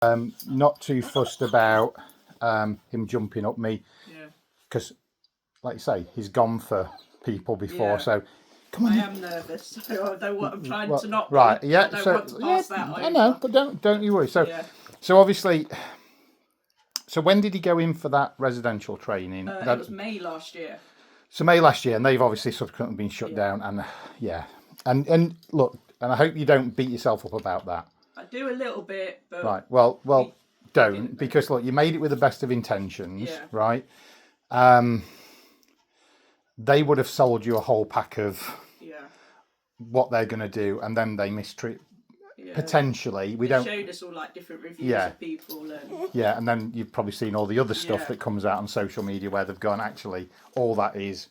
Not too fussed about him jumping up me, because, like you say, he's gone for people before. So, come on. I am nervous, so I know what I'm trying to not. Right, be. yeah. I don't want to pass that over. I know, but don't you worry. So, so obviously. So when did he go in for that residential training? It was May last year. So May last year, and they've obviously subsequently been shut down. And and look, and I hope you don't beat yourself up about that. I do a little bit, but right. Well, don't, because look, you made it with the best of intentions, right? They would have sold you a whole pack of what they're going to do, and then they mistreat. Potentially, we don't. Showed us all like different reviews of people, and and then you've probably seen all the other stuff that comes out on social media where they've gone, actually all that is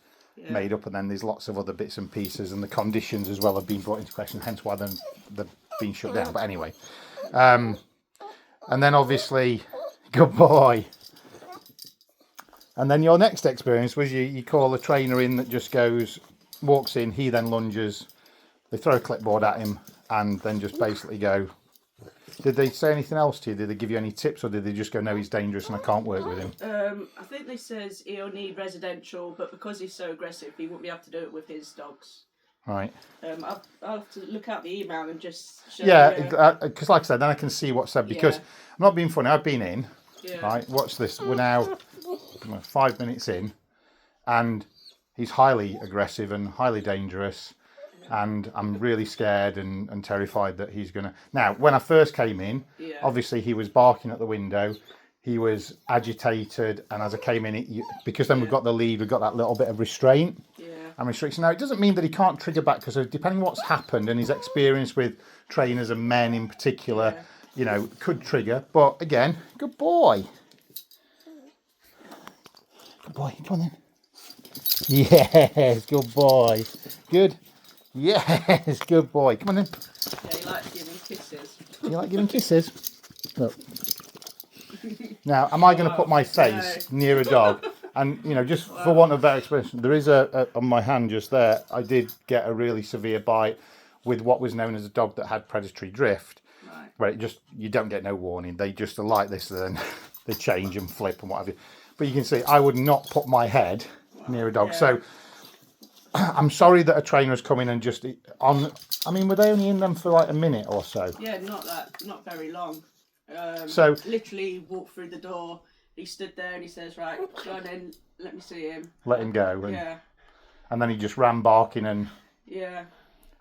made up, and then there's lots of other bits and pieces, and the conditions as well have been brought into question, hence why they've been shut down. But anyway, and then obviously, good boy. And then your next experience was you call a trainer in that just walks in, he then lunges, they throw a clipboard at him, and then just basically go. Did they say anything else to you? Did they give you any tips, or did they just go, no, he's dangerous and I can't work with him? I think they says he'll need residential, but because he's so aggressive, he won't be able to do it with his dogs. Right. I'll have to look out the email and just show because like I said, then I can see what's said, because I'm not being funny, I've been in, right, watch this, we're now 5 minutes in, and he's highly aggressive and highly dangerous. And I'm really scared and terrified that he's going to... Now, when I first came in, obviously he was barking at the window. He was agitated. And as I came in, because then we've got the lead, we've got that little bit of restraint and restriction. Now, it doesn't mean that he can't trigger back, because depending on what's happened and his experience with trainers and men in particular, could trigger. But again, good boy. Good boy. Come on then. Yes, good boy. Good. Yes, good boy. Come on in. Yeah, he likes giving kisses. You like giving kisses? Look. Now, am I going to put my face near a dog? And, just for want of better expression, there is on my hand just there, I did get a really severe bite with what was known as a dog that had predatory drift. Right. Where you don't get no warning. They just are like this, then they change and flip and what have you. But you can see, I would not put my head near a dog. So, I'm sorry that a trainer has come in and just I mean, were they only in them for like a minute or so? Yeah, not very long. So literally walked through the door. He stood there and he says, "Right, go on in, let me see him." Let him go. And then he just ran barking and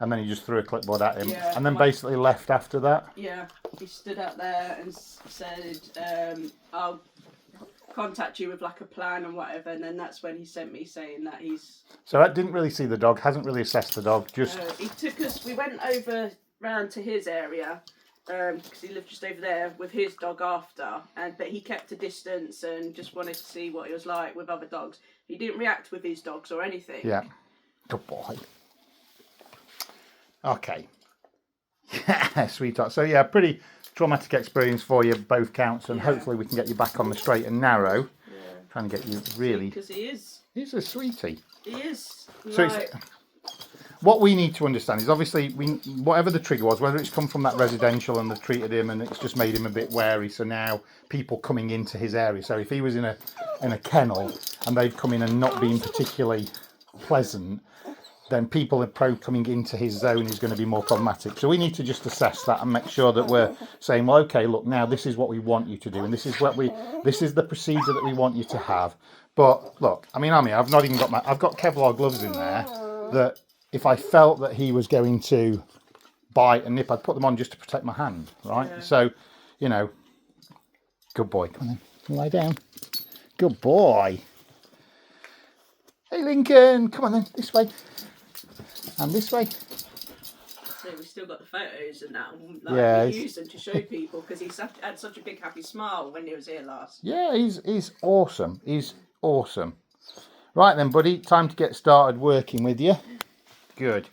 and then he just threw a clipboard at him and then basically left after that. Yeah, he stood out there and said, "I'll contact you with like a plan and whatever," and then that's when he sent me saying that he's... So I didn't really see the dog, hasn't really assessed the dog, just... he took us, we went over round to his area, because he lived just over there with his dog after, but he kept a distance and just wanted to see what it was like with other dogs. He didn't react with his dogs or anything. Yeah. Good boy. Okay. Sweetheart. So yeah, pretty traumatic experience for you, both counts, and hopefully we can get you back on the straight and narrow. Yeah. Trying to get you really... Because he's a sweetie. He is. So what we need to understand is, obviously, whatever the trigger was, whether it's come from that residential and they've treated him and it's just made him a bit wary, so now people coming into his area. So if he was in a kennel and they've come in and not been particularly pleasant, then people are coming into his zone is going to be more problematic. So we need to just assess that and make sure that we're saying, well, okay, look, now this is what we want you to do, and this is the procedure that we want you to have. But look, I mean, I've not even got I've got Kevlar gloves in there that if I felt that he was going to bite and nip, I'd put them on just to protect my hand, right? Yeah. So, good boy. Come on in, lie down. Good boy. Hey, Lincoln, come on then, this way. And this way. So we've still got the photos and that. We use them to show people, because he had such a big happy smile when he was here last. Yeah, he's awesome. He's awesome. Right then, buddy, time to get started working with you. Good.